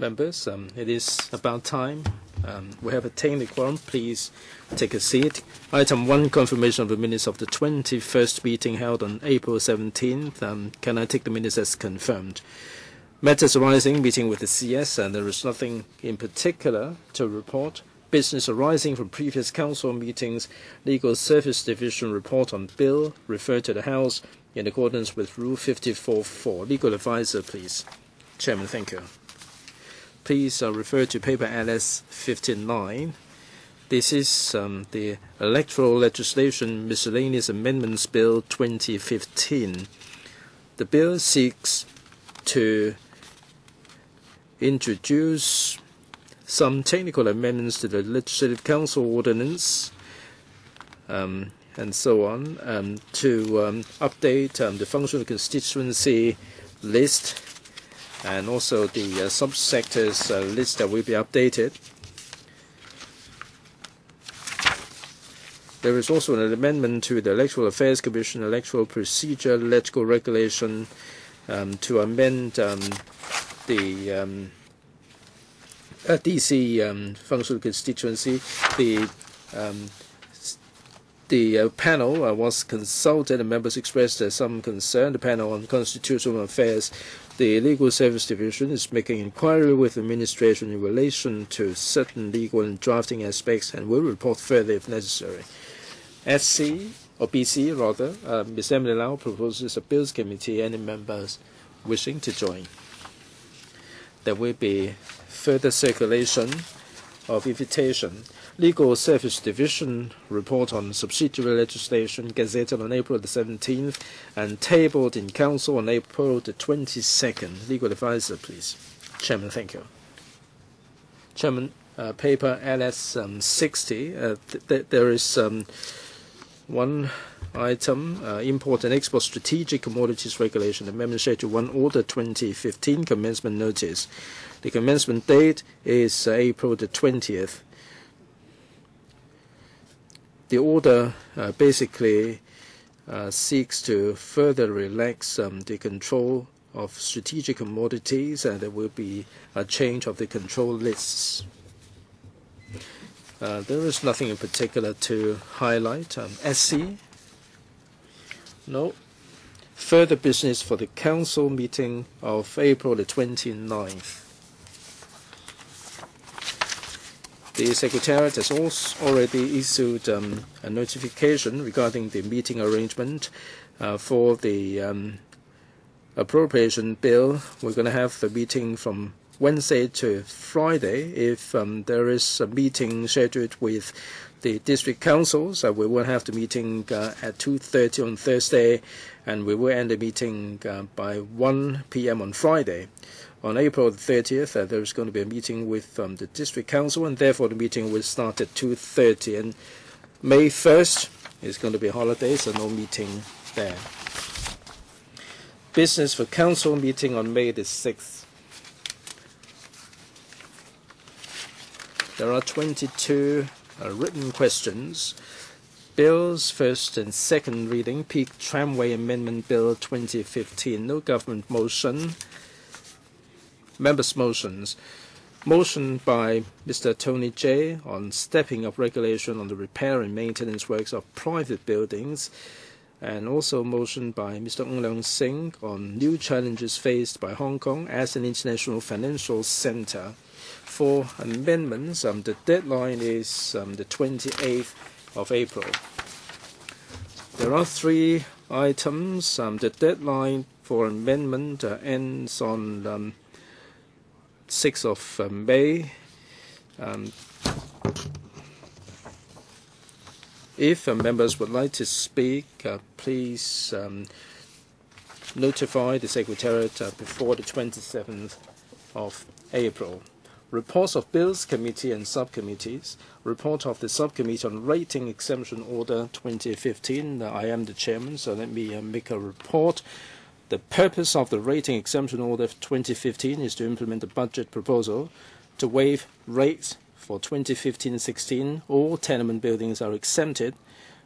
Members, it is about time. We have attained the quorum. Please take a seat. Item 1, confirmation of the minutes of the 21st meeting held on April 17th. Can I take the minutes as confirmed? Matters arising, meeting with the CS, and there is nothing in particular to report. Business arising from previous council meetings, Legal Service Division report on bill referred to the House in accordance with Rule 54.4. Legal advisor, please. Chairman, thank you. Please refer to paper LS 59. This is the Electoral Legislation Miscellaneous Amendments Bill 2015. The bill seeks to introduce some technical amendments to the Legislative Council Ordinance and so on to update the functional constituency list and also the subsectors list that will be updated. There is also an amendment to the Electoral Affairs Commission Electoral Procedure Electoral Regulation to amend the DC functional constituency. The panel was consulted and members expressed some concern. The panel on constitutional affairs, the Legal Service Division is making inquiry with the administration in relation to certain legal and drafting aspects and will report further if necessary. SC, or BC rather, Ms. Emily Lau proposes a Bills Committee. Any members wishing to join? There will be further circulation of invitation. Legal Service Division report on subsidiary legislation gazetted on April the 17th and tabled in Council on April the 22nd. Legal advisor, please. Chairman, thank you. Chairman, paper LS 60. There is one item, Import and Export Strategic Commodities Regulation, Amendment Schedule 1 Order 2015 Commencement Notice. The commencement date is April the 20th. The order basically seeks to further relax the control of strategic commodities, and there will be a change of the control lists. There is nothing in particular to highlight. SC? No. Further business for the Council meeting of April the 29th. The Secretariat has also already issued a notification regarding the meeting arrangement for the appropriation bill. We're going to have the meeting from Wednesday to Friday. If there is a meeting scheduled with the district councils, we will have the meeting at 2:30 on Thursday, and we will end the meeting by 1 p.m. on Friday. On April 30th, there is going to be a meeting with the district council, and therefore the meeting will start at 2:30. And May 1st is going to be a holiday, so no meeting there. Business for council meeting on May the 6th. There are 22 written questions. Bills, first and second reading. Peak Tramway Amendment Bill 2015. No government motion. Members' motions. Motion by Mr. Tony J. on stepping up regulation on the repair and maintenance works of private buildings, and also motion by Mr. Ng Leung Sing on new challenges faced by Hong Kong as an international financial center. For amendments, the deadline is the 28th of April. There are 3 items. The deadline for amendment ends on 6th of May. If members would like to speak, please notify the Secretariat before the 27th of April. Reports of Bills Committee and Subcommittees. Report of the Subcommittee on Rating Exemption Order 2015. I am the Chairman, so let me make a report. The purpose of the Rating Exemption Order 2015 is to implement the budget proposal to waive rates for 2015-16. All tenement buildings are exempted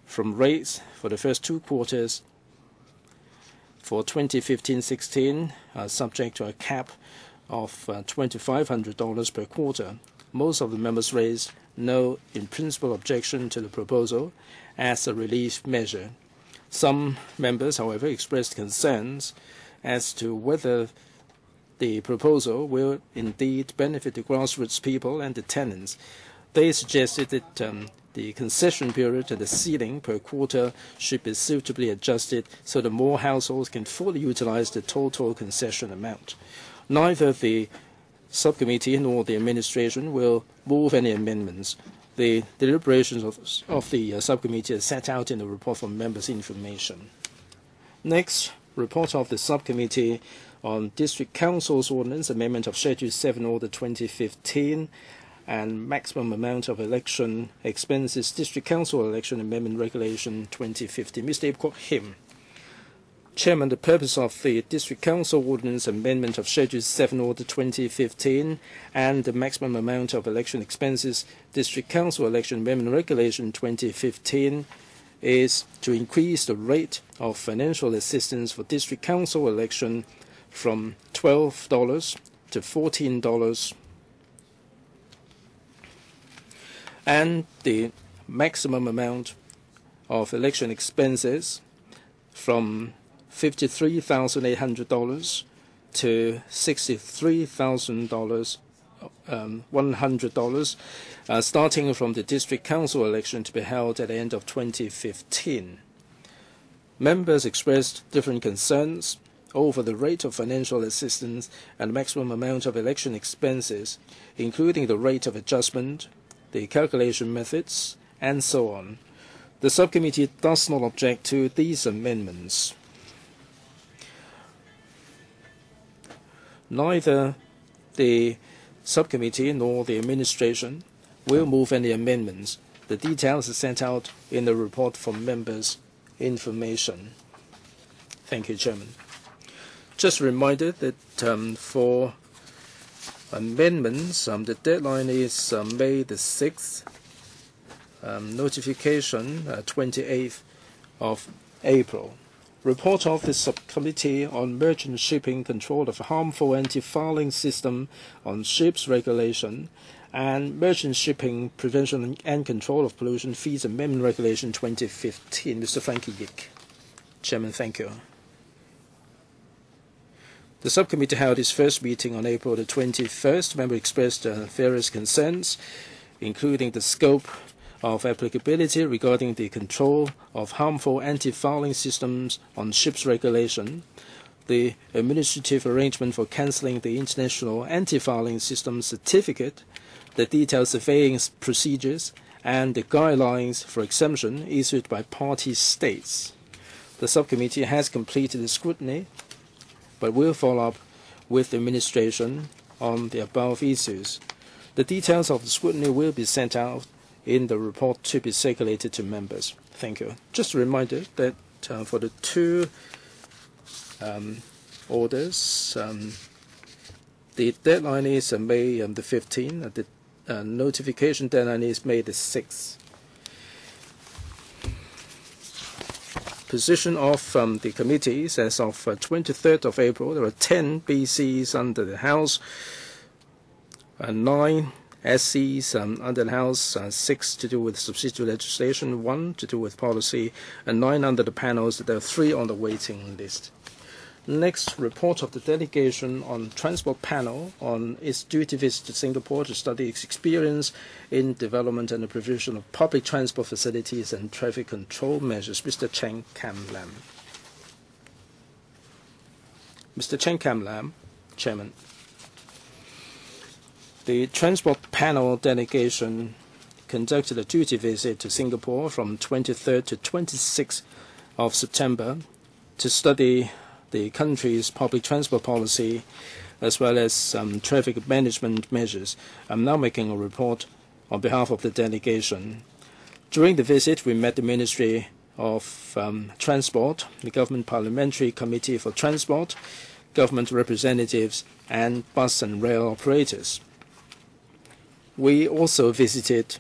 from rates for the first 2 quarters for 2015-16, subject to a cap of $2,500 per quarter. Most of the members raised no in-principle objection to the proposal as a relief measure. Some members, however, expressed concerns as to whether the proposal will indeed benefit the grassroots people and the tenants. They suggested that the concession period and the ceiling per quarter should be suitably adjusted so that more households can fully utilize the total concession amount. Neither the subcommittee nor the administration will move any amendments. The deliberations of the subcommittee are set out in the report for members' information. Next, report of the subcommittee on District Council's Ordinance Amendment of Schedule 7 Order 2015 and Maximum Amount of Election Expenses District Council Election Amendment Regulation 2015. Mr. Ip Kwok Him. Chairman, the purpose of the District Council Ordinance Amendment of Schedule 7 Order 2015 and the Maximum Amount of Election Expenses District Council Election Amendment Regulation 2015 is to increase the rate of financial assistance for District Council election from $12 to $14 and the maximum amount of election expenses from $53,800 to $63,100, starting from the District Council election to be held at the end of 2015. Members expressed different concerns over the rate of financial assistance and maximum amount of election expenses, including the rate of adjustment, the calculation methods, and so on. The subcommittee does not object to these amendments. Neither the subcommittee nor the administration will move any amendments. The details are set out in the report for members' information. Thank you, Chairman. Just a reminder that for amendments, the deadline is May the 6th. Notification 28th of April. Report of the Subcommittee on Merchant Shipping Control of Harmful Anti-Fouling System on Ships Regulation and Merchant Shipping Prevention and Control of Pollution Fees Amendment Regulation 2015. Mr. Frankie Yick. Chairman, thank you. The subcommittee held its first meeting on April the 21st. Members expressed various concerns, including the scope of applicability regarding the control of harmful anti-fouling systems on ships regulation, the administrative arrangement for cancelling the International Anti-Fouling System Certificate, the detailed surveying procedures, and the guidelines for exemption issued by party states. The subcommittee has completed the scrutiny, but will follow up with the administration on the above issues. The details of the scrutiny will be sent out in the report to be circulated to members. Thank you. Just a reminder that for the two orders, the deadline is May the 15th. The notification deadline is May the 6th. Position of the committees as of 23rd of April, there are 10 BCs under the House, 9 SCs under the House, 6 to do with subsidiary legislation, 1 to do with policy, and 9 under the panels. There are 3 on the waiting list. Next, report of the delegation on Transport Panel on its duty visit to Singapore to study its experience in development and the provision of public transport facilities and traffic control measures. Mr. Chen Kam Lam. Mr. Chen Kam Lam, Chairman. The Transport Panel delegation conducted a duty visit to Singapore from 23rd to 26th of September to study the country's public transport policy as well as traffic management measures. I'm now making a report on behalf of the delegation. During the visit, we met the Ministry of Transport, the Government Parliamentary Committee for Transport, government representatives, and bus and rail operators. We also visited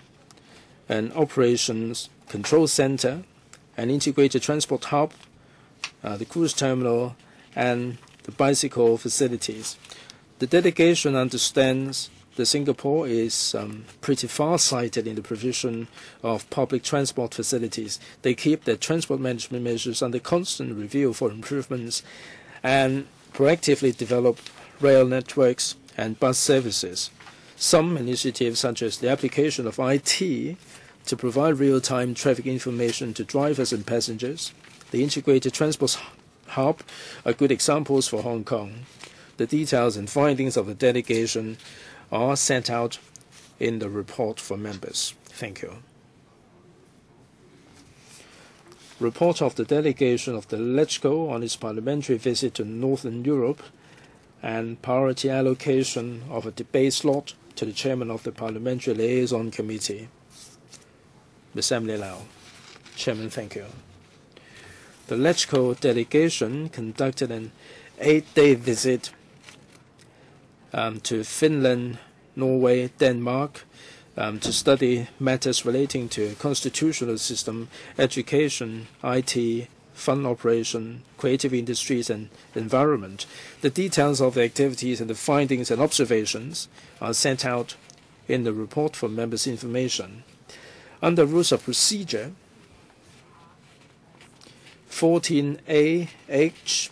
an operations control center, an integrated transport hub, the cruise terminal, and the bicycle facilities. The delegation understands that Singapore is pretty far-sighted in the provision of public transport facilities. They keep their transport management measures under constant review for improvements and proactively develop rail networks and bus services. Some initiatives, such as the application of IT to provide real-time traffic information to drivers and passengers, the integrated transport hub, are good examples for Hong Kong. The details and findings of the delegation are set out in the report for members. Thank you. Report of the delegation of the Electoral on its parliamentary visit to Northern Europe and priority allocation of a debate slot to the chairman of the Parliamentary Liaison Committee. Ms. Emily Lau. Chairman, thank you. The Electoral delegation conducted an 8-day visit to Finland, Norway, Denmark, to study matters relating to constitutional system, education, IT, fund operation, creative industries, and environment. The details of the activities and the findings and observations are set out in the report for members' information. Under Rules of Procedure 14A(h),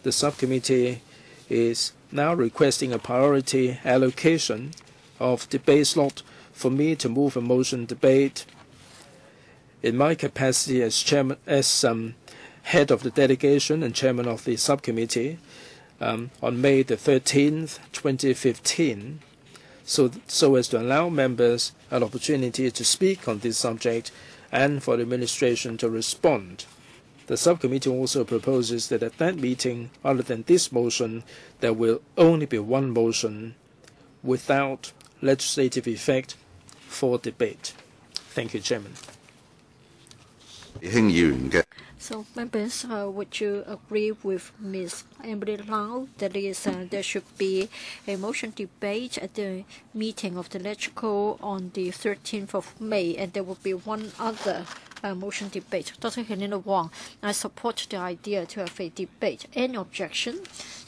the subcommittee is now requesting a priority allocation of debate slot for me to move a motion debate in my capacity as chairman, head of the delegation and chairman of the subcommittee on May the 13th, 2015, so as to allow members an opportunity to speak on this subject and for the administration to respond. The subcommittee also proposes that at that meeting, other than this motion, there will only be one motion without legislative effect for debate. Thank you, Chairman. So, members, would you agree with Ms. Emily Lau that there should be a motion debate at the meeting of the Electoral on the 13th of May, and there will be one other motion debate? Dr. Helena Wong, I support the idea to have a debate. Any objection?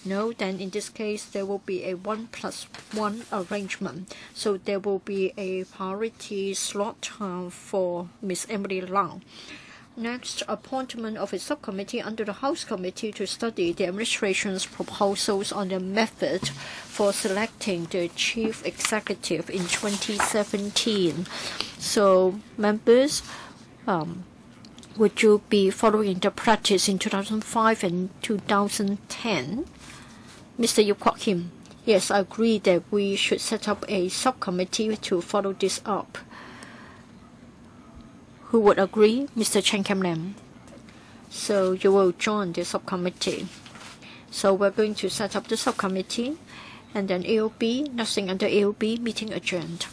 No, then in this case there will be a 1+1 arrangement. So there will be a priority slot for Ms. Emily Lau. Next, appointment of a subcommittee under the House Committee to study the administration's proposals on the method for selecting the chief executive in 2017. So, members, would you be following the practice in 2005 and 2010? Mr. Yu Kwok Kim, yes, I agree that we should set up a subcommittee to follow this up. Who would agree? Mr. Chen Kem Lam. So you will join the subcommittee. So we're going to set up the subcommittee, and then AOB, nothing under AOB, meeting adjourned.